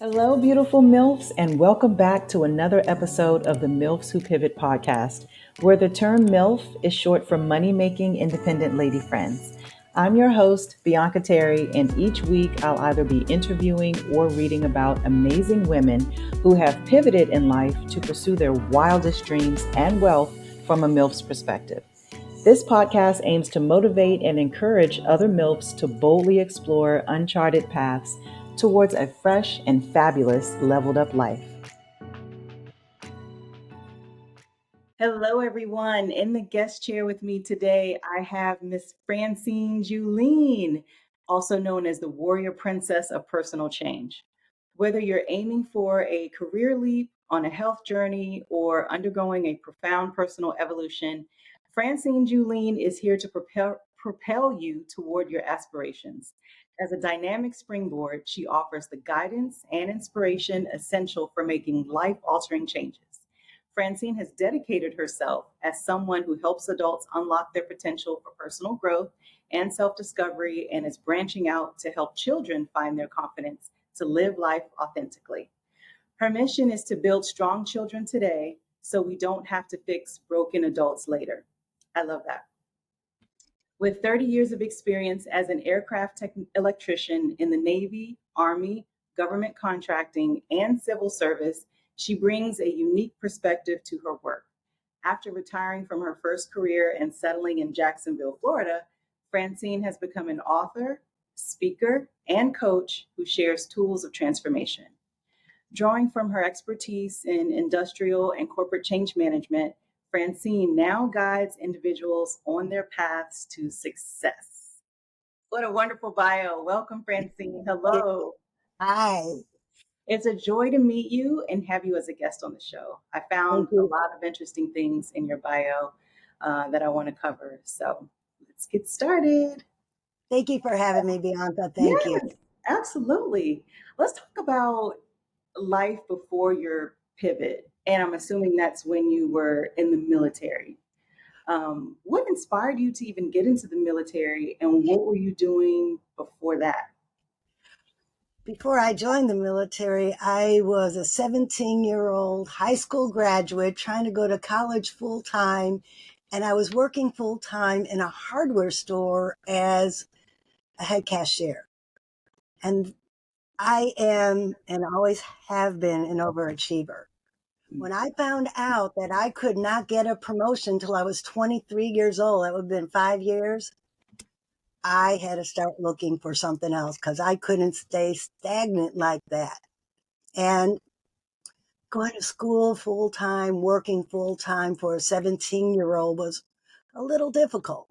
Hello, beautiful MILFs, and welcome back to another episode of the MILFs Who Pivot podcast, where the term MILF is short for Money Making Independent Lady Friends. I'm your host, Bianca Terry, and each week I'll either be interviewing or reading about amazing women who have pivoted in life to pursue their wildest dreams and wealth from a MILF's perspective. This podcast aims to motivate and encourage other MILFs to boldly explore uncharted paths towards a fresh and fabulous leveled up life. Hello, everyone. In the guest chair with me today, I have Miss Francine Juhlin, also known as the Warrior Princess of Personal Change. Whether you're aiming for a career leap, on a health journey, or undergoing a profound personal evolution, Francine Juhlin is here to propel you toward your aspirations. As a dynamic springboard, she offers the guidance and inspiration essential for making life altering changes. Francine has dedicated herself as someone who helps adults unlock their potential for personal growth and self discovery and is branching out to help children find their confidence to live life authentically. Her mission is to build strong children today so we don't have to fix broken adults later. I love that. With 30 years of experience as an aircraft electrician in the Navy, Army, government contracting, and civil service, she brings a unique perspective to her work. After retiring from her first career and settling in Jacksonville, Florida, Francine has become an author, speaker, and coach who shares tools of transformation. Drawing from her expertise in industrial and corporate change management, Francine now guides individuals on their paths to success. What a wonderful bio. Welcome, Francine. Hello. Hi. It's a joy to meet you and have you as a guest on the show. I found Thank a you. lot of interesting things in your bio that I want to cover. So let's get started. Thank you for having me, Bianca. Thank you. Yes, absolutely. Let's talk about life before your pivot. And I'm assuming that's when you were in the military. What inspired you to even get into the military, and what were you doing before that? Before I joined the military, I was a 17-year-old high school graduate trying to go to college full time. And I was working full time in a hardware store as a head cashier. And I am and always have been an overachiever. When I found out that I could not get a promotion till I was 23 years old, that would have been 5 years, I had to start looking for something else because I couldn't stay stagnant like that. And going to school full time, working full time for a 17-year-old was a little difficult.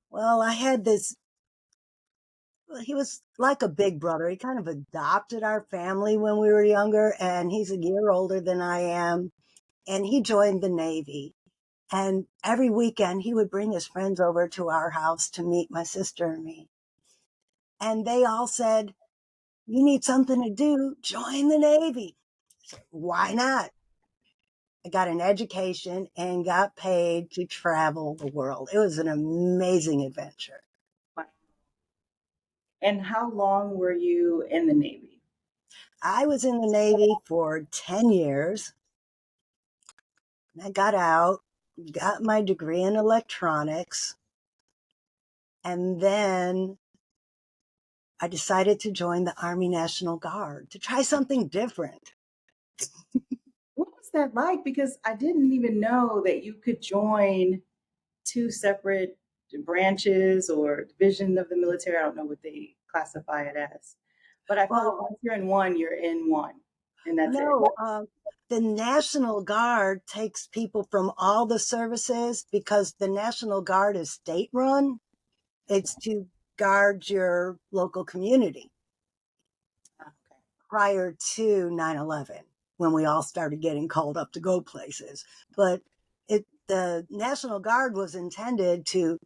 Well, I had this, he was like a big brother. He kind of adopted our family when we were younger, and he's a year older than I am. And he joined the Navy. And every weekend, he would bring his friends over to our house to meet my sister and me. And they all said, "You need something to do, join the Navy." I said, "Why not?" I got an education and got paid to travel the world. It was an amazing adventure. And how long were you in the Navy? I was in the Navy for 10 years. I got out, got my degree in electronics, and then I decided to join the Army National Guard to try something different. What was that like? Because I didn't even know that you could join two separate branches or division of the military. I don't know what they classify it as. But I feel like Well, once you're in one, and that's it. no, the National Guard takes people from all the services because the National Guard is state run. It's to guard your local community Okay. prior to 9/11, when we all started getting called up to go places. But the National Guard was intended to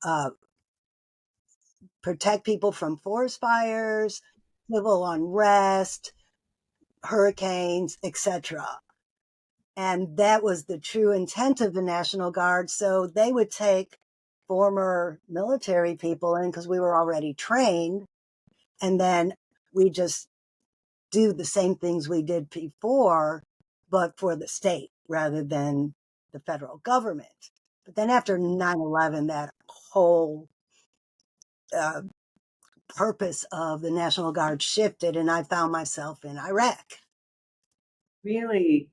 uh, protect people from forest fires, civil unrest, hurricanes, etc. And that was the true intent of the National Guard. So they would take former military people in because we were already trained. And then we just do the same things we did before, but for the state rather than the federal government. But then after 9/11, that whole uh, purpose of the National Guard shifted, and I found myself in Iraq. Really?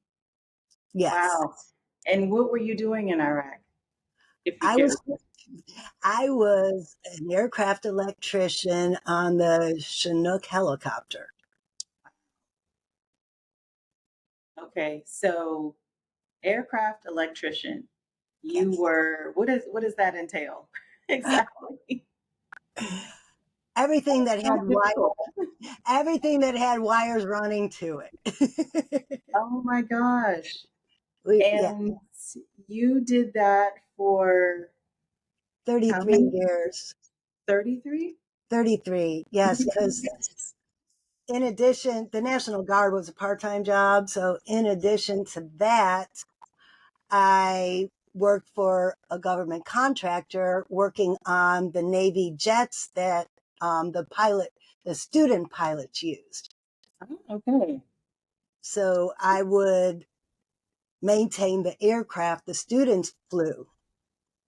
Yes, Wow. And what were you doing in Iraq, if you I care to was say? I was an aircraft electrician on the Chinook helicopter. Okay, so aircraft electrician. You Yes, were, what does that entail? Exactly. everything that Kind had of difficult. everything that had wires running to it. Oh my gosh. Yeah, And you did that for how 33 many? years. 33? 33, yes, because in addition, the National Guard was a part-time job. So in addition to that, I worked for a government contractor working on the Navy jets that the student pilots used. Oh, okay. So I would maintain the aircraft the students flew.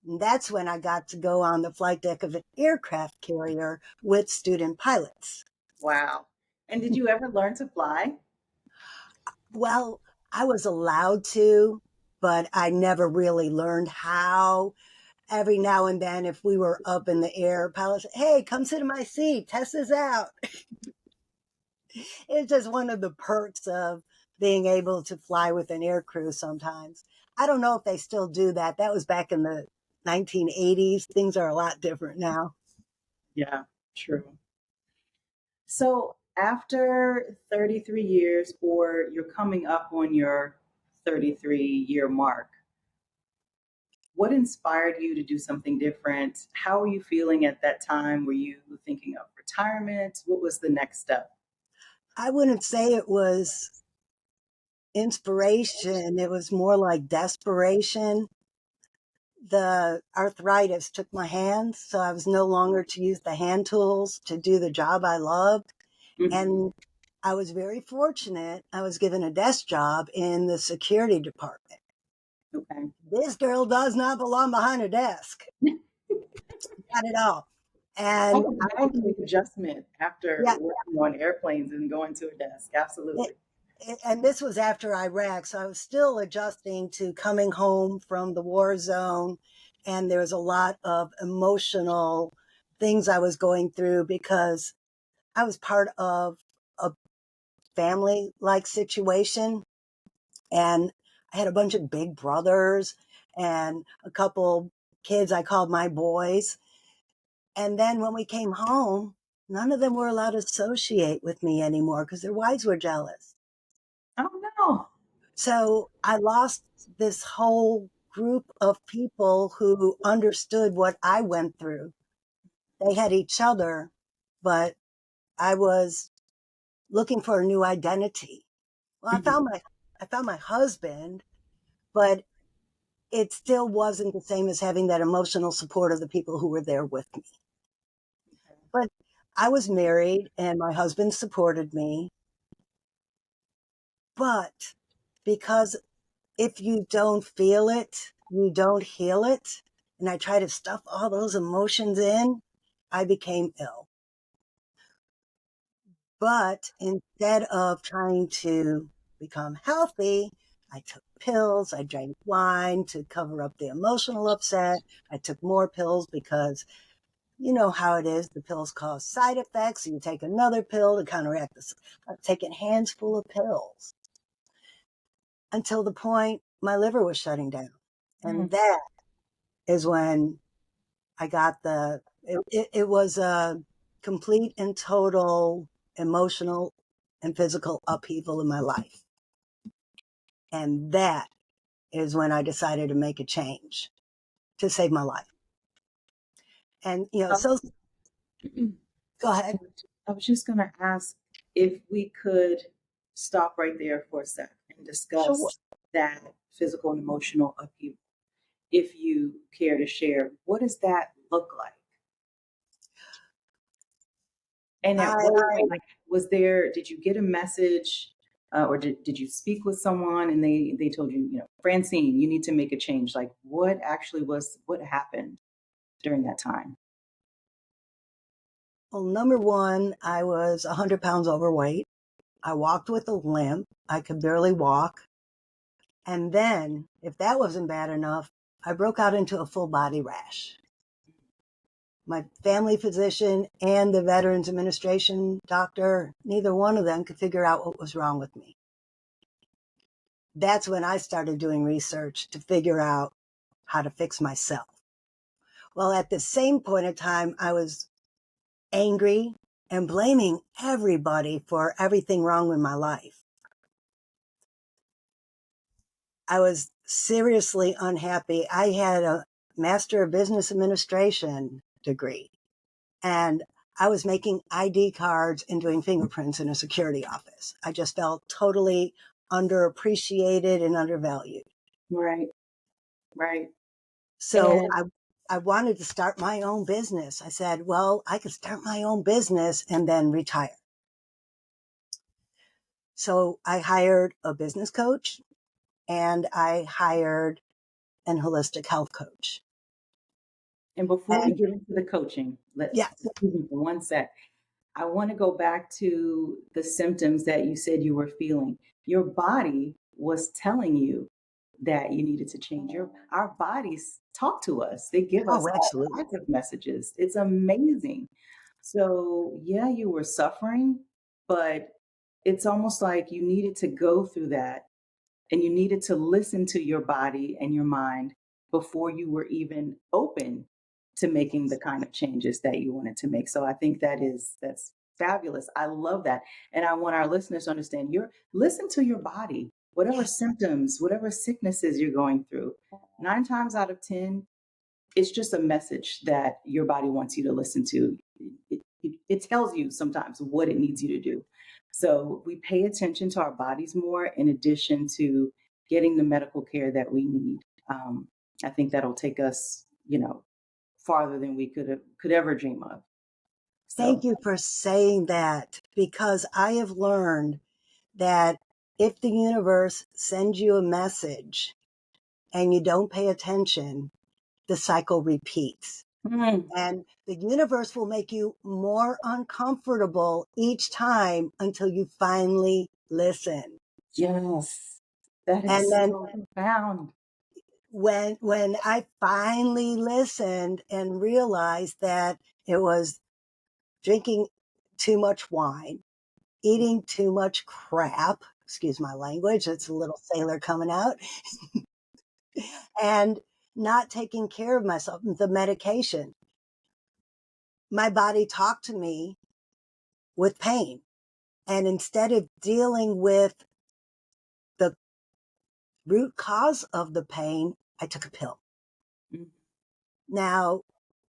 And that's when I got to go on the flight deck of an aircraft carrier with student pilots. Wow. And did you ever learn to fly? Well, I was allowed to, but I never really learned how. Every now and then, if we were up in the air, pilots, hey, come sit in my seat, test this out. It's just one of the perks of being able to fly with an air crew sometimes. I don't know if they still do that. That was back in the 1980s. Things are a lot different now. Yeah, true. So after 33 years, or you're coming up on your 33-year mark, what inspired you to do something different? How were you feeling at that time? Were you thinking of retirement? What was the next step? I wouldn't say it was inspiration, it was more like desperation. The arthritis took my hands, so I was no longer to use the hand tools to do the job I loved. Mhm. And I was very fortunate. I was given a desk job in the security department. Okay. This girl does not belong behind a desk, not at all. I And can I, imagine the adjustment after yeah, working on airplanes and going to a desk. it, Absolutely. and this was after Iraq, so I was still adjusting to coming home from the war zone, and there was a lot of emotional things I was going through because I was part of a family like situation, and I had a bunch of big brothers and a couple kids I called my boys. And then when we came home, none of them were allowed to associate with me anymore because their wives were jealous. Oh no. So I lost this whole group of people who understood what I went through. They had each other, but I was looking for a new identity. Well, Mhm. I found my husband, but it still wasn't the same as having that emotional support of the people who were there with me. But I was married and my husband supported me. But because if you don't feel it, you don't heal it. And I try to stuff all those emotions in, I became ill. But instead of trying to become healthy, I took pills, I drank wine to cover up the emotional upset. I took more pills because you know how it is. The pills cause side effects. So you take another pill to counteract this. I'm taking hands full of pills until the point my liver was shutting down. And Mm. that is when I got it was a complete and total emotional and physical upheaval in my life. And that is when I decided to make a change to save my life. And, Um, so go ahead. I was just going to ask if we could stop right there for a sec and Sure. discuss that physical and emotional upheaval. If you care to share, what does that look like? And at I what point, like, did you get a message, or did you speak with someone and they told you, Francine, you need to make a change? Like, what happened during that time? well, number one, I was 100 pounds overweight. I walked with a limp. I could barely walk. And then, if that wasn't bad enough, I broke out into a full body rash. My family physician and the Veterans Administration doctor, neither one of them could figure out what was wrong with me. That's when I started doing research to figure out how to fix myself. Well, at the same point in time, I was angry and blaming everybody for everything wrong with my life. I was seriously unhappy. I had a Master of Business Administration degree, and I was making ID cards and doing fingerprints in a security office. I just felt totally underappreciated and undervalued. Right, right. So And I wanted to start my own business. I said, well, I could start my own business and then retire. So I hired a business coach and I hired an holistic health coach. and before we And get into the coaching, yeah, excuse me for one sec. I want to go back to the symptoms that you said you were feeling. Your body was telling you that you needed to change. Our bodies talk to us. They give us oh, all absolutely. kinds of messages. It's amazing. So, yeah, you were suffering, but it's almost like you needed to go through that and you needed to listen to your body and your mind before you were even open to making the kind of changes that you wanted to make. So I think that's fabulous. I love that. And I want our listeners to understand listen to your body, whatever Yes. symptoms, whatever sicknesses you're going through. 9 times out of 10, it's just a message that your body wants you to listen to. It tells you sometimes what it needs you to do. So we pay attention to our bodies more in addition to getting the medical care that we need. Um, I think that'll take us, farther than we could ever dream of. Thank So, you for saying that, because I have learned that if the universe sends you a message and you don't pay attention, the cycle repeats. mm, And the universe will make you more uncomfortable each time until you finally listen. yes, that And is then so profound. when I finally listened and realized that it was drinking too much wine, eating too much crap, excuse my language, it's a little sailor coming out, and not taking care of myself, the medication. My body talked to me with pain. And instead of dealing with the root cause of the pain, I took a pill. Mm, Now,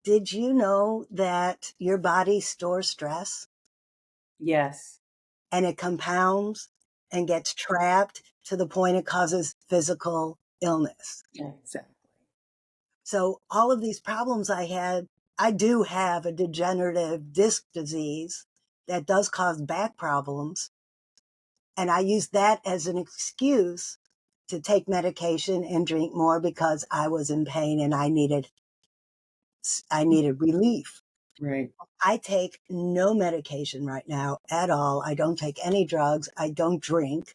did you know that your body stores stress yes, and it compounds and gets trapped to the point it causes physical illness? exactly. So all of these problems I do have a degenerative disc disease that does cause back problems. And I use that as an excuse to take medication and drink more because I was in pain and I needed relief. Right. I take no medication right now at all. I don't take any drugs. I don't drink.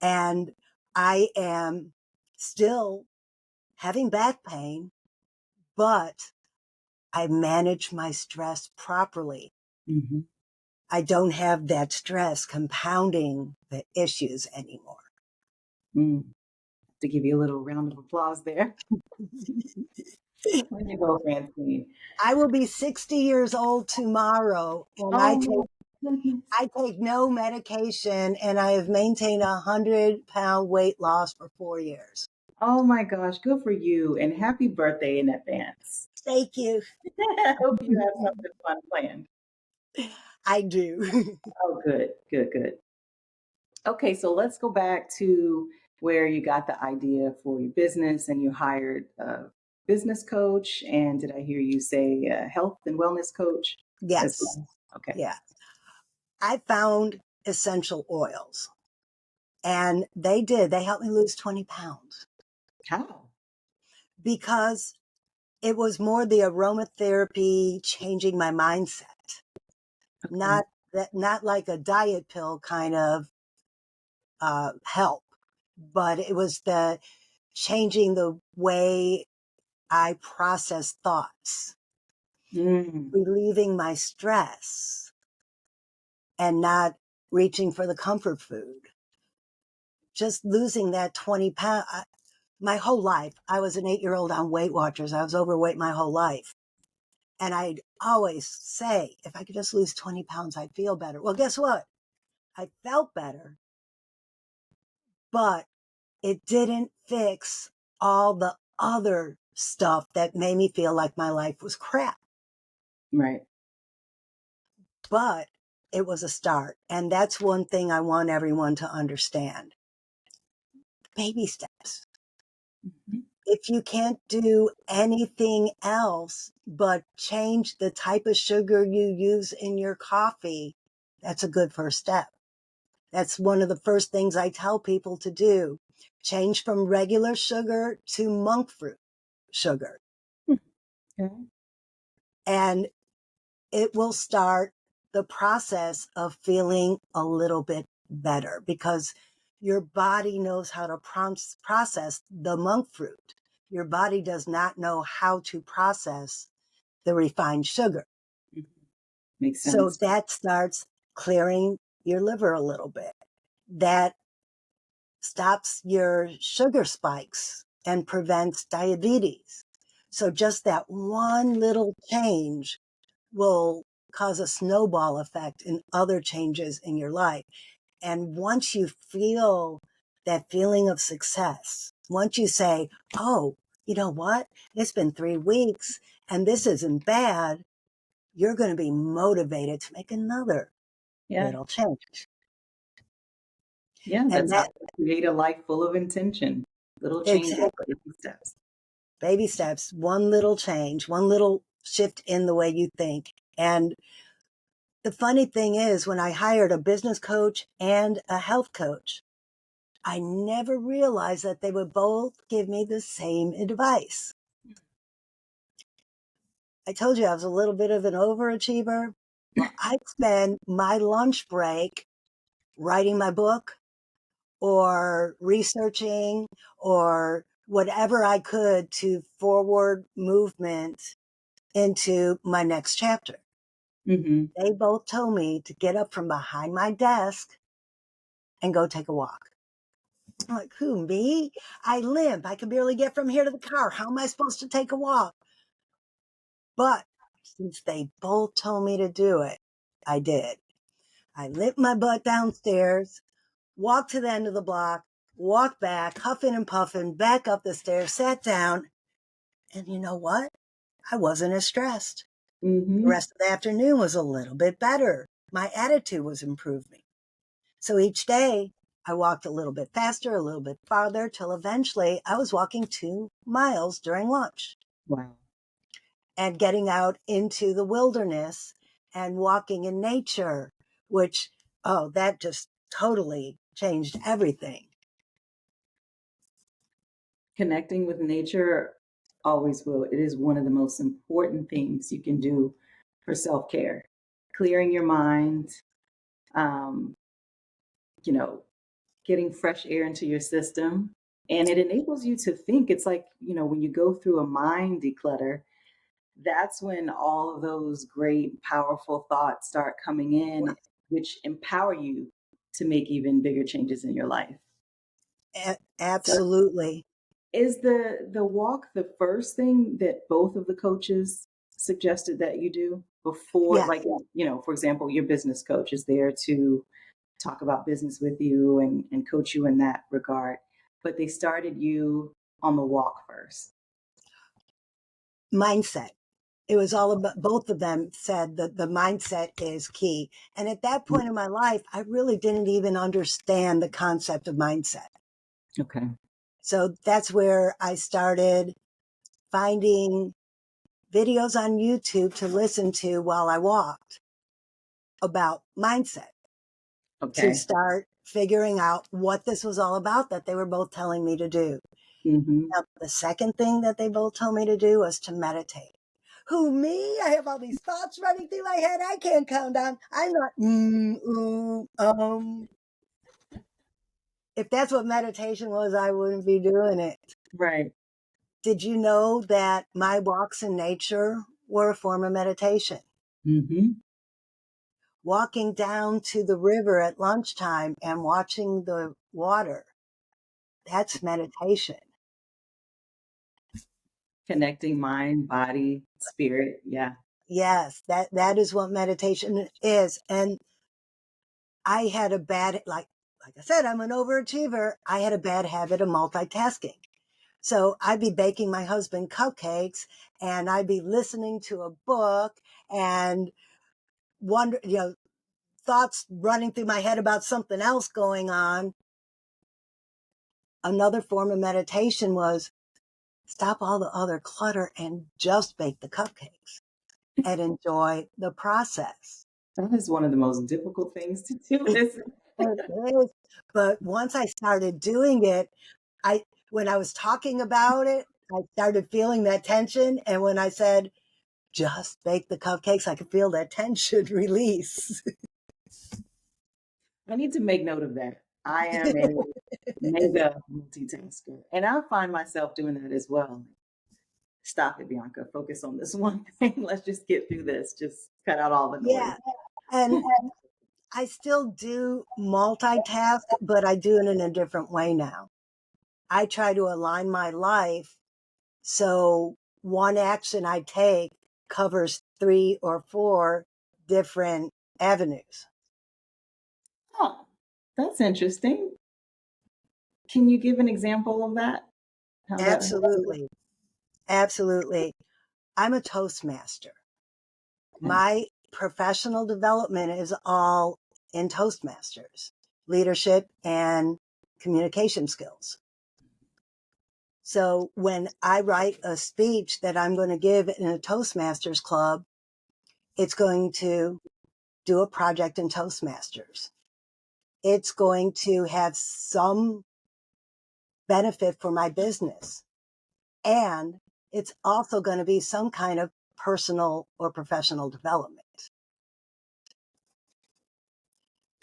And I am still having back pain, but I manage my stress properly. Hmm. I don't have that stress compounding the issues anymore. Mm. To give you a little round of applause there. There you go, Francine. I will be 60 years old tomorrow, and I take Oh my goodness. I take no medication, and I have maintained 100-pound weight loss for 4 years. Oh my gosh, good for you and happy birthday in advance. Thank you. I hope you have something fun planned. I do. Oh, good, good, good. Okay, so let's go back to where you got the idea for your business and you hired a business coach. And did I hear you say a health and wellness coach as Yes. well? Okay. Yeah. I found essential oils and they helped me lose 20 pounds How? because it was more the aromatherapy changing my mindset, Okay. not like a diet pill kind of help, but it was the changing the way I process thoughts, Mm, relieving my stress, and not reaching for the comfort food. Just losing that 20 pounds. My whole life, I was an 8-year-old on Weight Watchers. I was overweight my whole life. And I'd always say, if I could just lose 20 pounds, I'd feel better. Well, guess what? I felt better, but it didn't fix all the other stuff that made me feel like my life was crap. right. But it was a start. And that's one thing I want everyone to understand. Baby steps. Mhm. If you can't do anything else but change the type of sugar you use in your coffee, that's a good first step. That's one of the first things I tell people to do. Change from regular sugar to monk fruit sugar. Okay. And it will start the process of feeling a little bit better because your body knows how to process the monk fruit. Your body does not know how to process the refined sugar. Mhm. Makes So sense. that starts clearing your liver a little bit. That stops your sugar spikes and prevents diabetes. So just that one little change will cause a snowball effect in other changes in your life. And once you feel that feeling of success, once you say, oh, you know what? It's been 3 weeks and this isn't bad, you're going to be motivated to make another Yeah. little change. Yeah. And That's how that to create a life full of intention. Little changes, exactly baby steps. baby steps, one little change, one little shift in the way you think. And the funny thing is, when I hired a business coach and a health coach, I never realized that they would both give me the same advice. I told you I was a little bit of an overachiever. Well, I'd spend my lunch break writing my book or researching or whatever I could to forward movement into my next chapter. Hmm. They both told me to get up from behind my desk and go take a walk. I'm like, who, me? I limp. I can barely get from here to the car. How am I supposed to take a walk? But since they both told me to do it, I did. I limped my butt downstairs, walked to the end of the block, walked back, huffing and puffing, back up the stairs, sat down. And you know what? I wasn't as stressed. The Hmm. rest of the afternoon was a little bit better. My attitude was improving. So each day I walked a little bit faster, a little bit farther, till eventually I was walking 2 miles during lunch Wow. and getting out into the wilderness and walking in nature, which, oh, that just totally changed everything. Connecting with nature always will. It is one of the most important things you can do for self care. Clearing your mind, um, you know, getting fresh air into your system. And it enables you to think. It's like, when you go through a mind declutter, that's when all of those great, powerful thoughts start coming in, which empower you to make even bigger changes in your life. So, Absolutely. is the walk the first thing that both of the coaches suggested that you do before, Yes. like, for example, your business coach is there to talk about business with you and coach you in that regard, but they started you on the walk first. Mindset. It was all about, both of them said that the mindset is key. And at that point in my life, I really didn't even understand the concept of mindset. Okay. So that's where I started finding videos on YouTube to listen to while I walked. about mindset to Okay. start figuring out what this was all about that they were both telling me to do. Mm-hmm. Now, the second thing that they both told me to do was to meditate. Who, me? I have all these thoughts running through my head. I can't count down. I'm not, If that's what meditation was, I wouldn't be doing it. Right. Did you know that my walks in nature were a form of meditation? Mm-hmm. Walking down to the river at lunchtime and watching the water, that's meditation. Connecting mind, body, spirit. Yeah. Yes, that is what meditation is. And I had a bad, like I said, I'm an overachiever. I had a bad habit of multitasking. So I'd be baking my husband cupcakes and I'd be listening to a book and wonder, thoughts running through my head about something else going on. Another form of meditation was stop all the other clutter and just bake the cupcakes and enjoy the process. That is one of the most difficult things to do, isn't It is. But once I started doing it, I when I was talking about it, I started feeling that tension. And when I said, just bake the cupcakes, I could feel that tension release. I need to make note of that. I am a mega multitasker. And I find myself doing that as well. Stop it, Bianca. Focus on this one thing. Let's just get through this. Just cut out all the noise. Yeah. And I still do multitask, but I do it in a different way now. I try to align my life so one action I take covers 3 or 4 different avenues. Oh, that's interesting. Can you give an example of that? How that? Absolutely. Absolutely. I'm a Toastmaster. Okay. My professional development is all in Toastmasters, leadership and communication skills. So when I write a speech that I'm going to give in a Toastmasters club, it's going to do a project in Toastmasters. It's going to have some benefit for my business. And it's also going to be some kind of personal or professional development.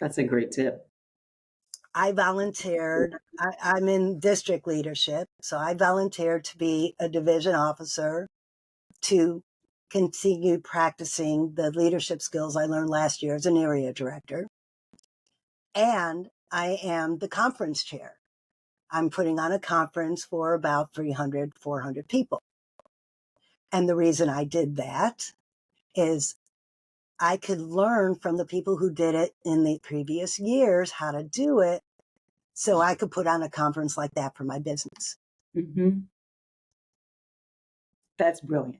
That's a great tip. I volunteered. I'm in district leadership. So I volunteered to be a division officer to continue practicing the leadership skills I learned last year as an area director. And I am the conference chair. I'm putting on a conference for about 300, 400 people. And the reason I did that is I could learn from the people who did it in the previous years how to do it so I could put on a conference like that for my business. Hmm. That's brilliant.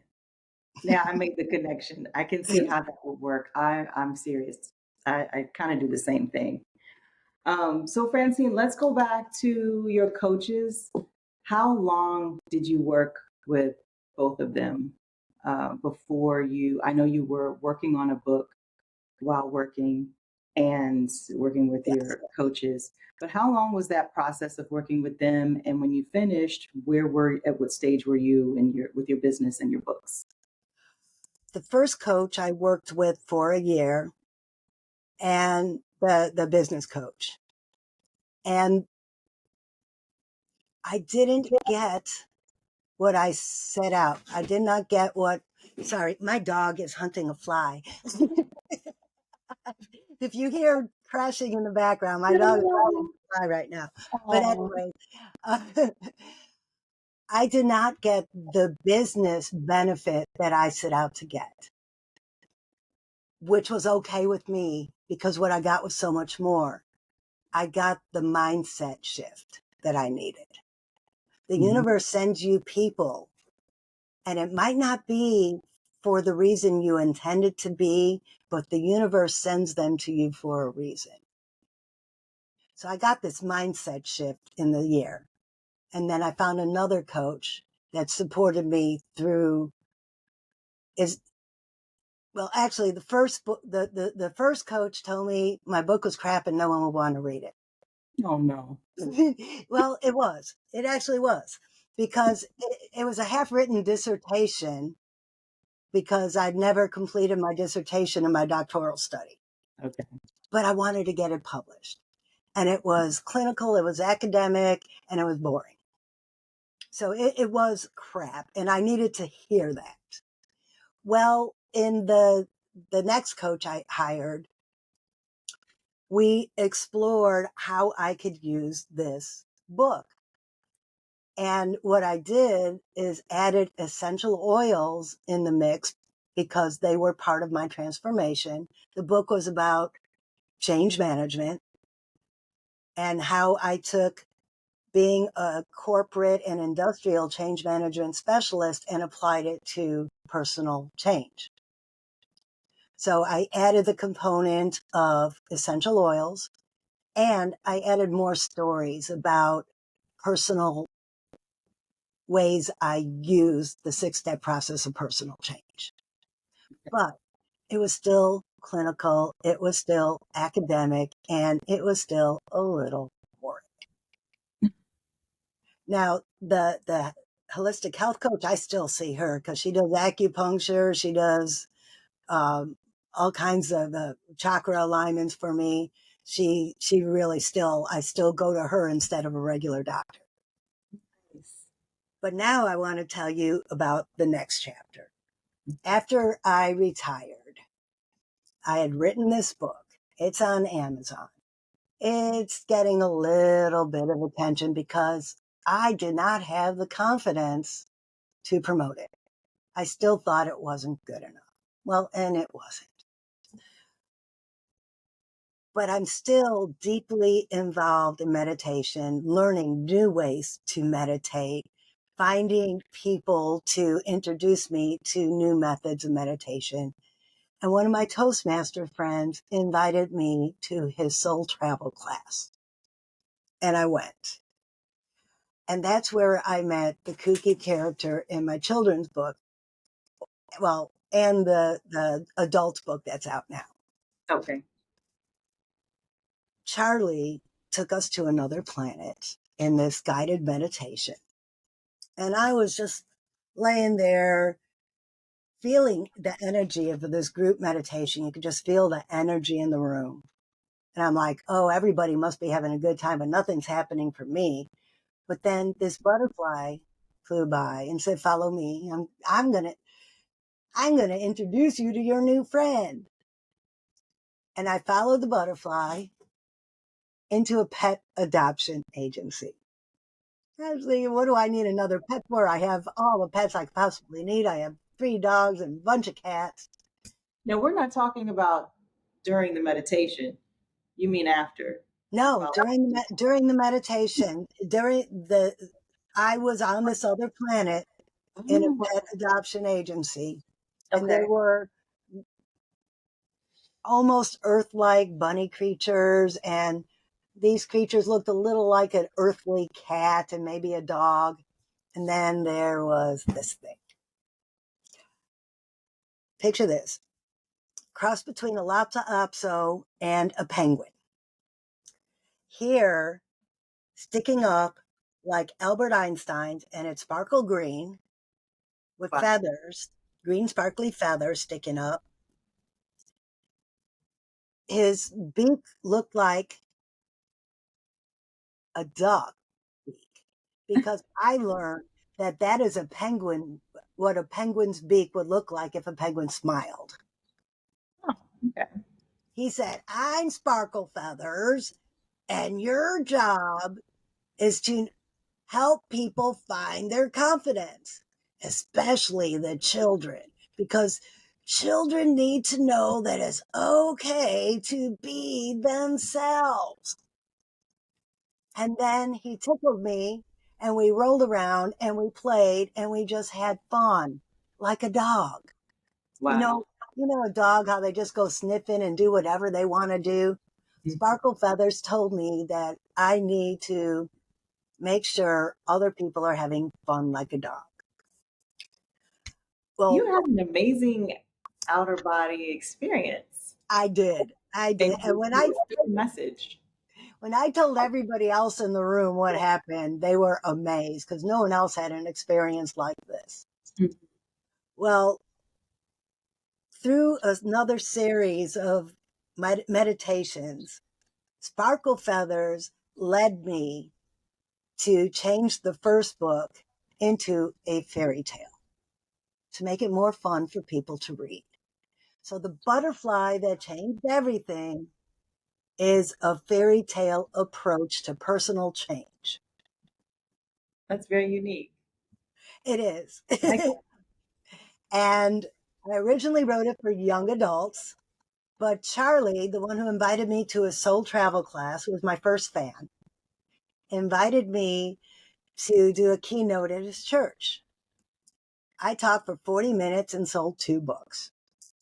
Now I make the connection. I can see how that would work. I'm serious. I kind of do the same thing. So Francine, let's go back to your coaches. How long did you work with both of them before you? I know you were working on a book while working and working with Yes. your coaches, but how long was that process of working with them? And when you finished, at what stage were you in your with your business and your books? The first coach I worked with for a year and the business coach. And I didn't get what I set out. I did not get what, sorry, my dog is hunting a fly. If you hear crashing in the background, my dog is hunting a fly right now. But Oh, anyway, uh, I did not get the business benefit that I set out to get, which was okay with me because what I got was so much more. I got the mindset shift that I needed. The mhm. universe sends you people, and it might not be for the reason you intended to be, but the universe sends them to you for a reason. So I got this mindset shift in the year. And then I found another coach that supported me through is Well, actually, the first book, the first coach told me my book was crap and no one would want to read it. Oh no. Well, it was. It actually was because it was a half-written dissertation because I'd never completed my dissertation in my doctoral study, Okay. but I wanted to get it published. And it was clinical, it was academic, and it was boring. So it was crap, and I needed to hear that. Well, in the next coach I hired, we explored how I could use this book. And what I did is added essential oils in the mix because they were part of my transformation. The book was about change management and how I took being a corporate and industrial change management specialist and applied it to personal change. So I added the component of essential oils and I added more stories about personal ways I used the 6-step process of personal change. But it was still clinical, it was still academic, and it was still a little boring. Now, the holistic health coach, I still see her because she does acupuncture, she does all kinds of chakra alignments for me. She really still, I still go to her instead of a regular doctor. Nice. But now I want to tell you about the next chapter. After I retired, I had written this book. It's on Amazon. It's getting a little bit of attention because I did not have the confidence to promote it. I still thought it wasn't good enough. Well, and it wasn't. But I'm still deeply involved in meditation, learning new ways to meditate, finding people to introduce me to new methods of meditation. And one of my Toastmaster friends invited me to his soul travel class. And I went. And that's where I met the kooky character in my children's book. Well, and the adult book that's out now. Okay. Charlie took us to another planet in this guided meditation. And I was just laying there feeling the energy of this group meditation. You could just feel the energy in the room. And I'm like, oh, everybody must be having a good time, but nothing's happening for me. But then this butterfly flew by and said, follow me. I'm gonna introduce you to your new friend. And I followed the butterfly into a pet adoption agency. I was thinking, what do I need another pet for? I have all the pets I could possibly need. I have 3 dogs and a bunch of cats. Now we're not talking about during the meditation. You mean after? No, Well, during the meditation, I was on this other planet in a oh, pet adoption agency, and there okay. were almost Earth-like bunny creatures, and these creatures looked a little like an earthly cat and maybe a dog. And then there was this thing. Picture this: cross between a Lhasa Apso and a penguin. Here, sticking up like Albert Einstein's, and it's sparkle green with Wow. feathers, green sparkly feathers sticking up. His beak looked like a duck beak because I learned that that is a penguin, what a penguin's beak would look like if a penguin smiled. Oh, okay. He said, I'm Sparkle Feathers, and your job is to help people find their confidence, especially the children, because children need to know that it's okay to be themselves. And then he tickled me and we rolled around and we played and we just had fun like a dog. You Wow. know, you know a dog how they just go sniffing and do whatever they want to do. Sparkle Feathers told me that I need to make sure other people are having fun like a dog. You Well, have an amazing outer body experience. I did. I And did. And what was the message? when I told everybody else in the room what happened, they were amazed because no one else had an experience like this. Mhm. Well, through another series of meditations, Sparkle Feathers led me to change the first book into a fairy tale to make it more fun for people to read. So the butterfly that changed everything is a fairy tale approach to personal change. That's very unique. It is. Like, And I originally wrote it for young adults, but Charlie, the one who invited me to his soul travel class, who was my first fan, invited me to do a keynote at his church. I talked for 40 minutes and sold 2 books.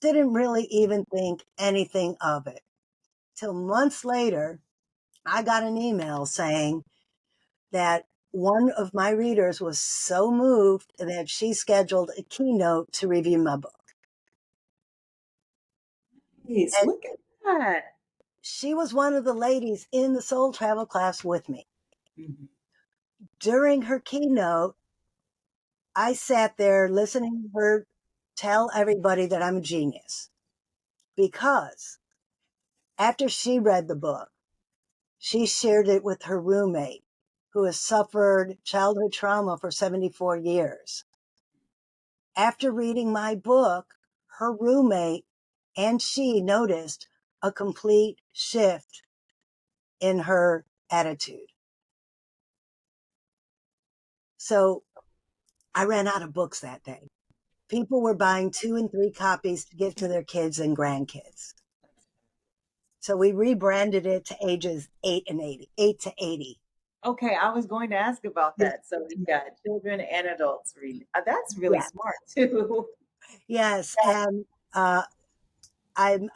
Didn't really even think anything of it. Till months later, I got an email saying that one of my readers was so moved that she scheduled a keynote to review my book. nice. And Look at that. she was one of the ladies in the soul travel class with me. Mhm. During her keynote, I sat there listening to her tell everybody that I'm a genius because after she read the book, she shared it with her roommate who has suffered childhood trauma for 74 years. After reading my book, her roommate and she noticed a complete shift in her attitude. So I ran out of books that day. People were buying 2 and 3 copies to give to their kids and grandkids. So we rebranded it to ages 8 and 80, 8 to 80. Okay, I was going to ask about Yeah. that. So we've got children and adults reading. That's really Yeah. smart too. Yes. And uh, I'm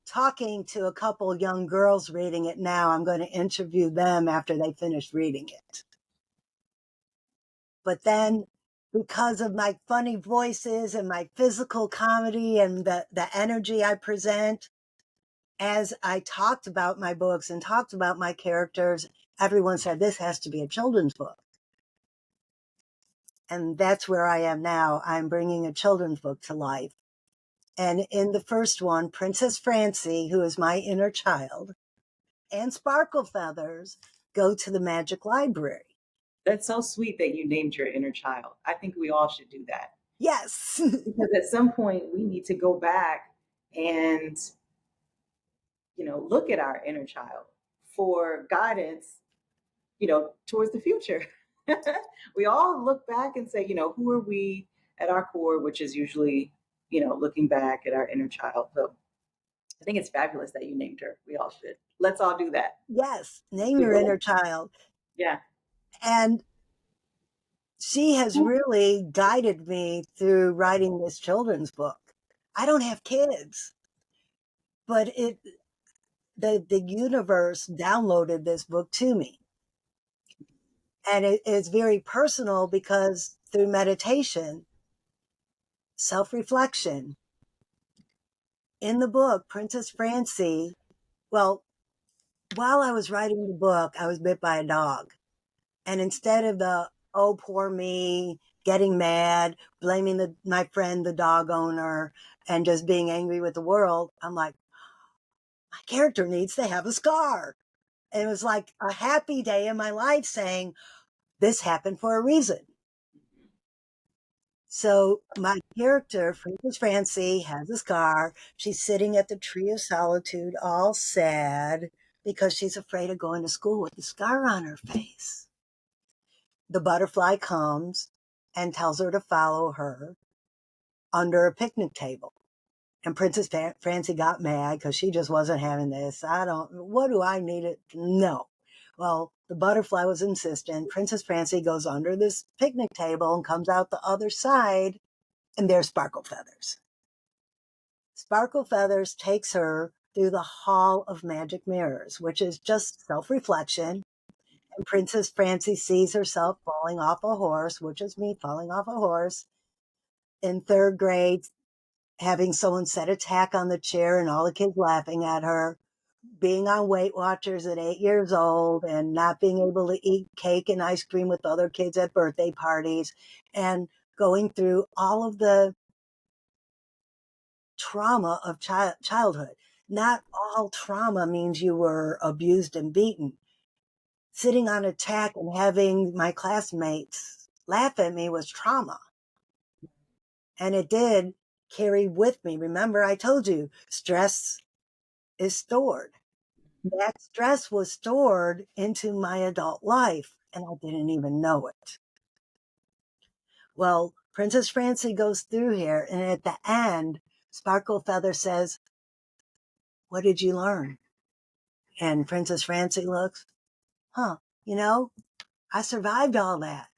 talking to a couple young girls reading it now. I'm going to interview them after they finish reading it. But then because of my funny voices and my physical comedy and the energy I present, as I talked about my books and talked about my characters, everyone said, this has to be a children's book. And that's where I am now. I'm bringing a children's book to life. And in the first one, Princess Francie, who is my inner child, and Sparkle Feathers go to the magic library. That's so sweet that you named your inner child. I think we all should do that Yes. because at some point we need to go back and look at our inner child for guidance, towards the future. We all look back and say, who are we at our core, which is usually, looking back at our inner child. So I think it's fabulous that you named her. We all should. Let's all do that. Yes. Name your inner child. Yeah. And she has really guided me through writing this children's book. I don't have kids, but the universe downloaded this book to me. And it's very personal because through meditation, self-reflection, in the book, Princess Francie, well, while I was writing the book, I was bit by a dog. And instead of the, oh, poor me, getting mad, blaming my friend, the dog owner, and just being angry with the world, I'm like, my character needs to have a scar. And it was like a happy day in my life saying, this happened for a reason. So my character, Princess Francie, has a scar. She's sitting at the tree of solitude, all sad because she's afraid of going to school with the scar on her face. The butterfly comes and tells her to follow her under a picnic table. And Princess Francie got mad because she just wasn't having this. What do I need it? No. Well, the butterfly was insistent. Princess Francie goes under this picnic table and comes out the other side, and there's Sparkle Feathers. Sparkle Feathers takes her through the Hall of Magic Mirrors, which is just self-reflection. And Princess Francie sees herself falling off a horse, which is me falling off a horse in 3rd grade. having someone set a tack on the chair and all the kids laughing at her, being on Weight Watchers at 8 years old and not being able to eat cake and ice cream with other kids at birthday parties, and going through all of the trauma of childhood. Not all trauma means you were abused and beaten. Sitting on a tack and having my classmates laugh at me was trauma. And it did carry with me. Remember, I told you stress is stored. That stress was stored into my adult life, and I didn't even know it. Well, Princess Francie goes through here, and at the end, Sparkle Feather says, "What did you learn?" And Princess Francie looks, you know, I survived all that.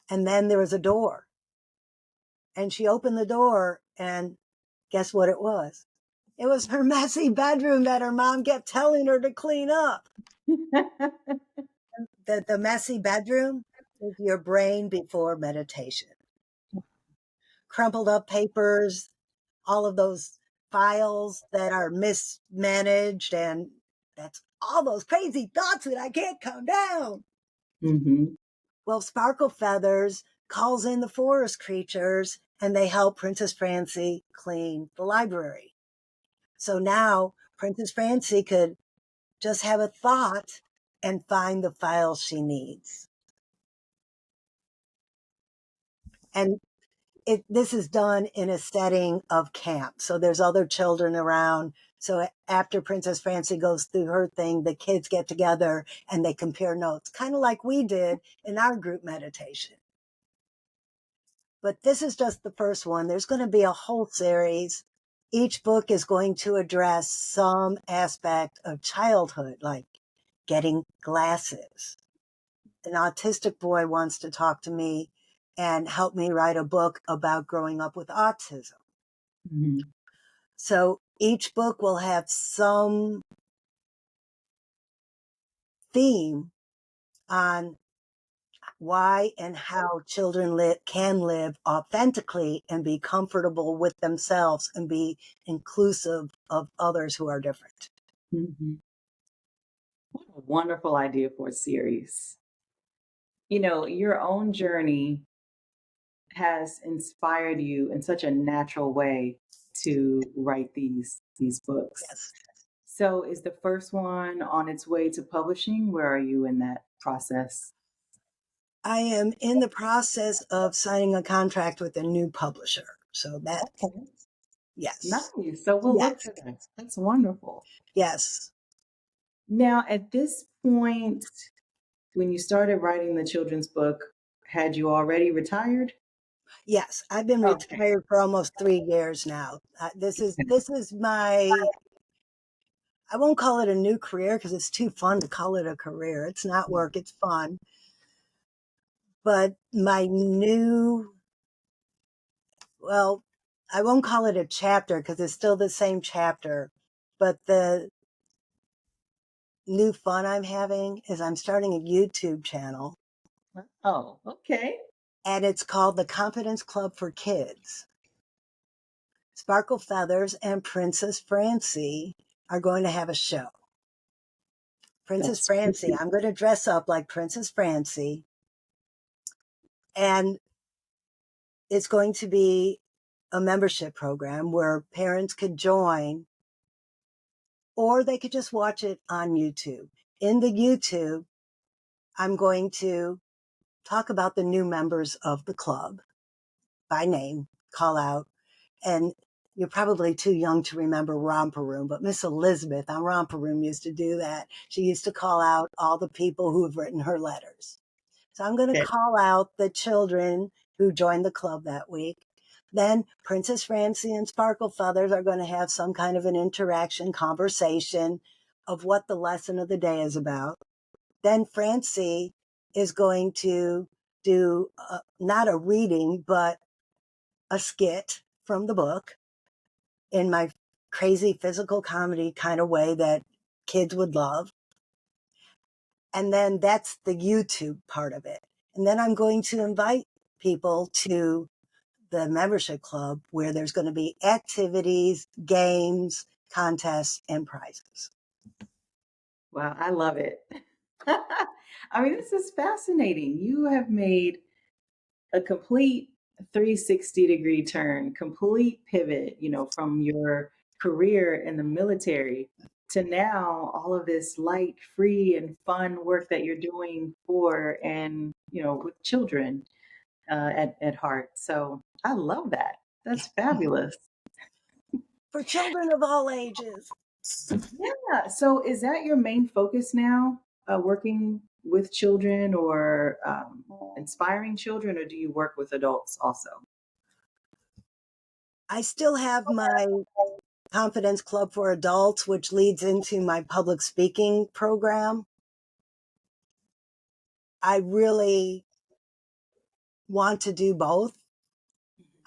And then there was a door, and she opened the door, and guess what it was? It was her messy bedroom that her mom kept telling her to clean up. The messy bedroom is your brain before meditation. Crumpled up papers, all of those files that are mismanaged, and that's all those crazy thoughts that I can't calm down. Mm-hmm. Well, Sparkle Feathers calls in the forest creatures and they help Princess Francie clean the library. So now Princess Francie could just have a thought and find the files she needs. And this is done in a setting of camp. So there's other children around. So after Princess Francie goes through her thing, the kids get together and they compare notes, kind of like we did in our group meditation. But this is just the first one. There's going to be a whole series. Each book is going to address some aspect of childhood, like getting glasses. An autistic boy wants to talk to me and help me write a book about growing up with autism. Mm-hmm. So each book will have some theme on why and how children can live authentically and be comfortable with themselves and be inclusive of others who are different. Mm-hmm. What a wonderful idea for a series. You know, your own journey has inspired you in such a natural way to write these books. Yes. So is the first one on its way to publishing? Where are you in that process? I am in the process of signing a contract with a new publisher. So that's, Okay. yes. Nice. So we'll look Yes. for that. That's wonderful. Yes. Now, at this point, when you started writing the children's book, had you already retired? Yes. I've been Okay. retired for almost 3 years now. This is my, I won't call it a new career because it's too fun to call it a career. It's not work, it's fun. But my new, well, I won't call it a chapter because it's still the same chapter. But the new fun I'm having is I'm starting a YouTube channel, Oh, okay. and it's called the Confidence Club for Kids. Sparkle Feathers and Princess Francie are going to have a show. Princess That's Francie, great. I'm going to dress up like Princess Francie, and it's going to be a membership program where parents could join or they could just watch it on YouTube. In the YouTube, I'm going to talk about the new members of the club by name, call out, and you're probably too young to remember Romper Room, but Miss Elizabeth on Romper Room used to do that. She used to call out all the people who have written her letters. So I'm going to Okay. call out the children who joined the club that week. Then Princess Francie and Sparkle Feathers are going to have some kind of an interaction, conversation of what the lesson of the day is about. Then Francie is going to do not a reading, but a skit from the book in my crazy physical comedy kind of way that kids would love. And then that's the YouTube part of it. And then I'm going to invite people to the membership club where there's going to be activities, games, contests, and prizes. Wow, I love it. I mean, this is fascinating. You have made a complete 360-degree turn, complete pivot, from your career in the military to now all of this light, free, and fun work that you're doing for and, with children at heart. So I love that. That's fabulous. For children of all ages. Yeah. So is that your main focus now, working with children or inspiring children, or do you work with adults also? I still have my Confidence Club for Adults, which leads into my public speaking program. I really want to do both.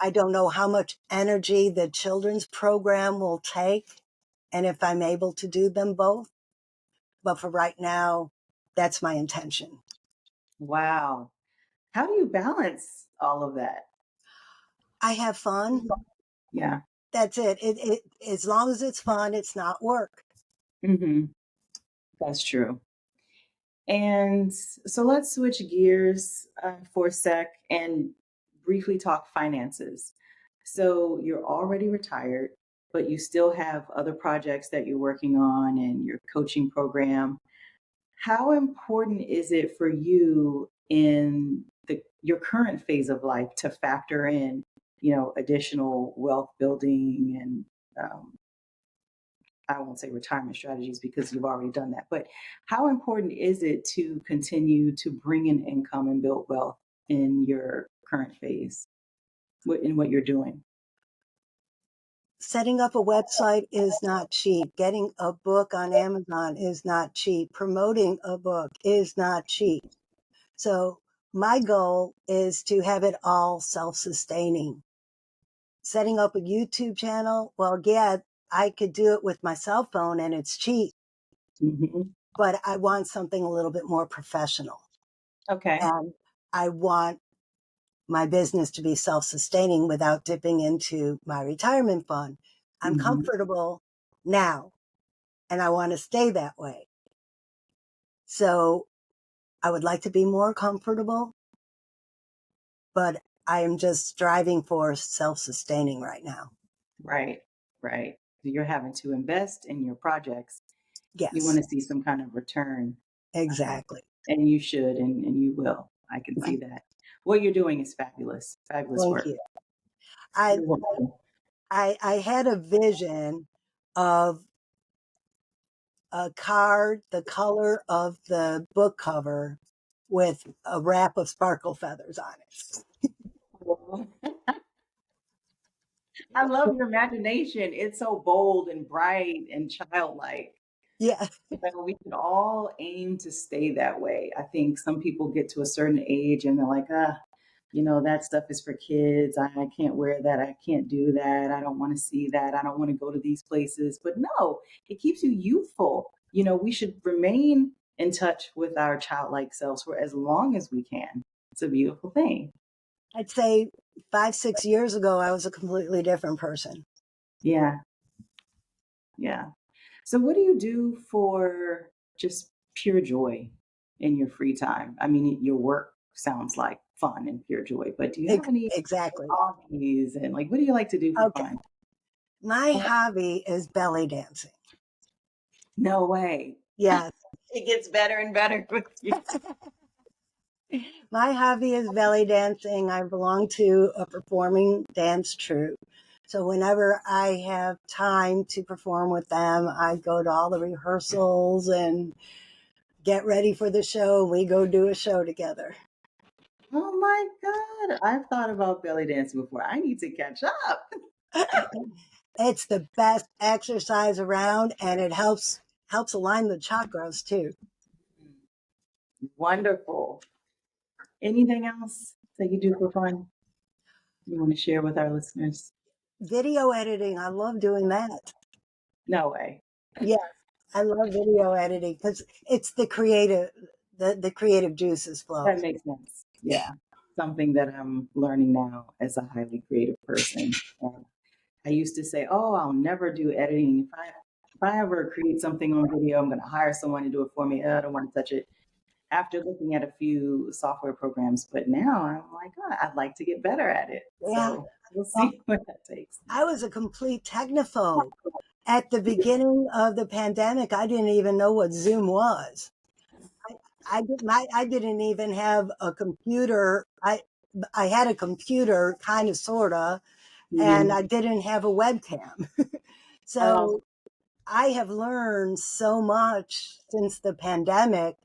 I don't know how much energy the children's program will take and if I'm able to do them both. But for right now, that's my intention. Wow. How do you balance all of that? I have fun. Yeah. That's it. It as long as it's fun, it's not work. Hmm. That's true. And so let's switch gears for a sec and briefly talk finances. So you're already retired, but you still have other projects that you're working on and your coaching program. How important is it for you in your current phase of life to factor in, additional wealth building and I won't say retirement strategies because you've already done that, but how important is it to continue to bring in income and build wealth in your current phase, in what you're doing? Setting up a website is not cheap. Getting a book on Amazon is not cheap. Promoting a book is not cheap. So my goal is to have it all self-sustaining. Setting up a YouTube channel, well, yeah, I could do it with my cell phone and it's cheap, Hmm. but I want something a little bit more professional. Okay. And I want my business to be self-sustaining without dipping into my retirement fund. I'm Hmm. comfortable now and I want to stay that way. So I would like to be more comfortable, but I am just striving for self-sustaining right now. Right. Right. You're having to invest in your projects. You want Yes, to see some kind of return, uh, exactly. and you should, and you will. I can see that. What you're doing is fabulous, fabulous Thank work. you. I, You're welcome. I had a vision of a card the color of the book cover with a wrap of sparkle feathers on it. I love your imagination. It's so bold and bright and childlike. Yeah, We can all aim to stay that way. I think some people get to a certain age and they're like, that stuff is for kids. I can't wear that. I can't do that. I don't want to see that. I don't want to go to these places. But no, it keeps you youthful. We should remain in touch with our childlike selves for as long as we can. It's a beautiful thing. I'd say 5, 6 years ago, I was a completely different person. Yeah. Yeah. So what do you do for just pure joy in your free time? I mean, your work sounds like fun and pure joy, but do you have any Exactly. hobbies and like what do you like to do for Okay. fun? My hobby is belly dancing. No way. Yes. It gets better and better with you. My hobby is belly dancing. I belong to a performing dance troupe. So whenever I have time to perform with them, I go to all the rehearsals and get ready for the show. We go do a show together. Oh my God. I've thought about belly dancing before. I need to catch up. It's the best exercise around and it helps align the chakras too. Wonderful. Anything else that you do for fun you want to share with our listeners? Video editing, I love doing that. No way. Yes, I love video editing because it's the creative juices That flowing. makes sense. Yeah. something that I'm learning now as a highly creative person. I used to say, "Oh, I'll never do editing. If I ever create something on video, I'm going to hire someone to do it for me. I don't want to touch it." After looking at a few software programs, but now I'm like, oh, I'd like to get better at it. Yeah. So we'll Well, see what that takes. I was a complete technophobe. At the beginning of the pandemic, I didn't even know what Zoom was. I didn't even have a computer. I had a computer, kind of, sorta, and Mhm. I didn't have a webcam. Oh, So I have learned so much since the pandemic,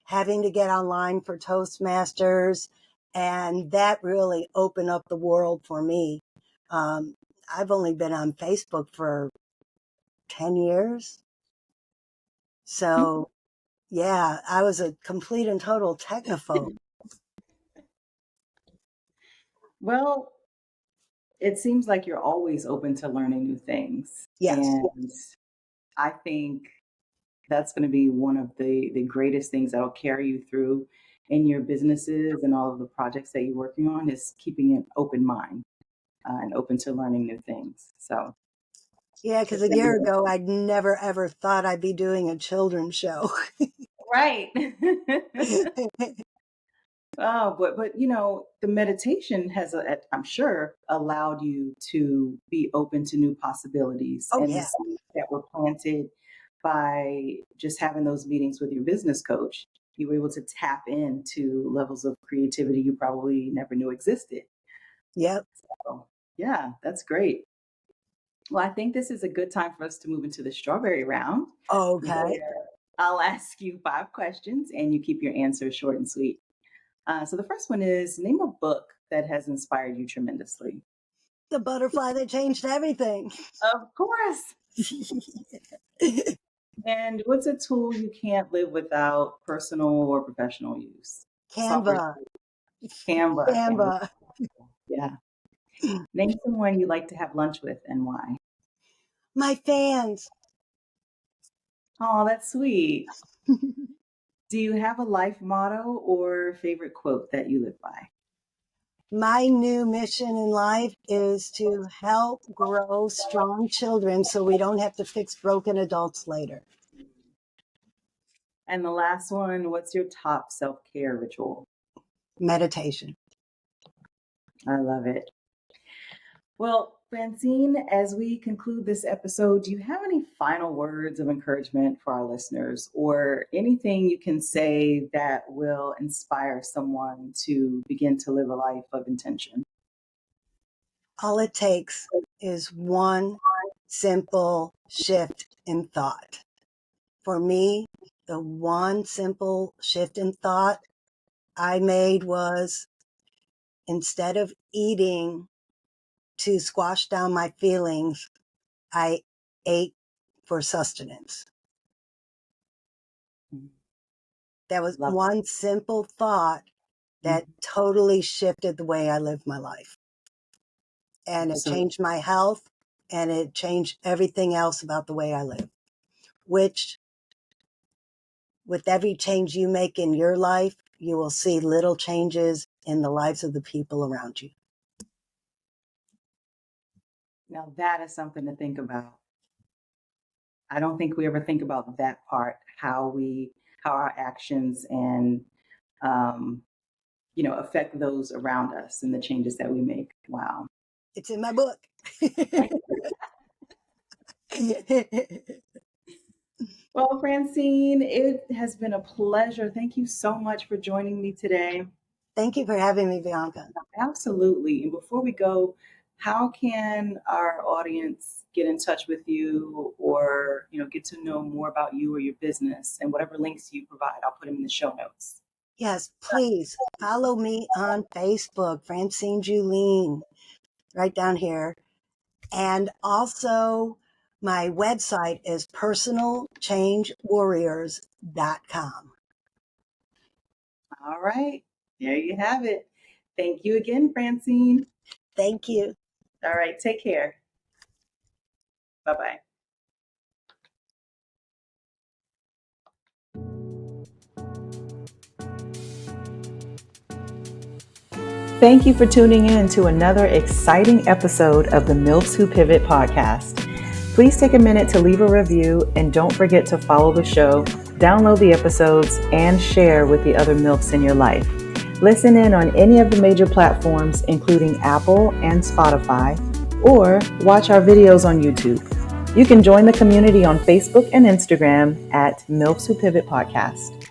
having to get online for Toastmasters, and that really opened up the world for me. Um, I've only been on Facebook for 10 years. So, yeah, I was a complete and total technophobe. well, it seems like you're always open to learning new things. Yes. And I think that's going to be one of the greatest things that'll carry you through in your businesses and all of the projects that you're working on is keeping an open mind and open to learning new things. So, Yeah, because a year ago, I'd never ever thought I'd be doing a children's show. right. Oh, but the meditation has, I'm sure, allowed you to be open to new possibilities, Oh, and the yeah. seeds that were planted by just having those meetings with your business coach, you were able to tap into levels of creativity you probably never knew existed. Yep. So, yeah, that's great. Well, I think this is a good time for us to move into the strawberry round, Okay. where I'll ask you 5 questions and you keep your answers short and sweet. So the first one is name a book that has inspired you tremendously. The butterfly that changed everything. Of course. And what's a tool you can't live without personal or professional use? Software, Canva. Canva. Canva. Canva. Yeah. Name someone you like to have lunch with and why. My fans. Oh, that's sweet. Do you have a life motto or favorite quote that you live by? My new mission in life is to help grow strong children so we don't have to fix broken adults later. And the last one, what's your top self care ritual? Meditation. I love it. Well, Francine, as we conclude this episode, do you have any final words of encouragement for our listeners or anything you can say that will inspire someone to begin to live a life of intention? All it takes is one simple shift in thought. For me, the one simple shift in thought I made was, instead of eating to squash down my feelings, I ate for sustenance. Mm, That was love one simple thought it. that totally shifted the way I live my life. And it Absolutely. changed my health, and it changed everything else about the way I live, which, with every change you make in your life, you will see little changes in the lives of the people around you. Now, that is something to think about. I don't think we ever think about that part, how our actions and, um, affect those around us and the changes that we make. Wow. It's in my book. Well, Francine, it has been a pleasure. Thank you so much for joining me today. Thank you for having me, Bianca. Absolutely. And before we go, how can our audience get in touch with you or, get to know more about you or your business and whatever links you provide, I'll put them in the show notes. Yes, please follow me on Facebook, Francine Juhlin, right down here. And also, my website is personalchangewarriors.com. All right. There you have it. Thank you again, Francine. Thank you. All right. Take care. Bye bye. Thank you for tuning in to another exciting episode of the MILFs Who Pivot podcast. Please take a minute to leave a review and don't forget to follow the show, download the episodes, and share with the other MILFs in your life. Listen in on any of the major platforms, including Apple and Spotify, or watch our videos on YouTube. You can join the community on Facebook and Instagram at MILFs Who Pivot Podcast.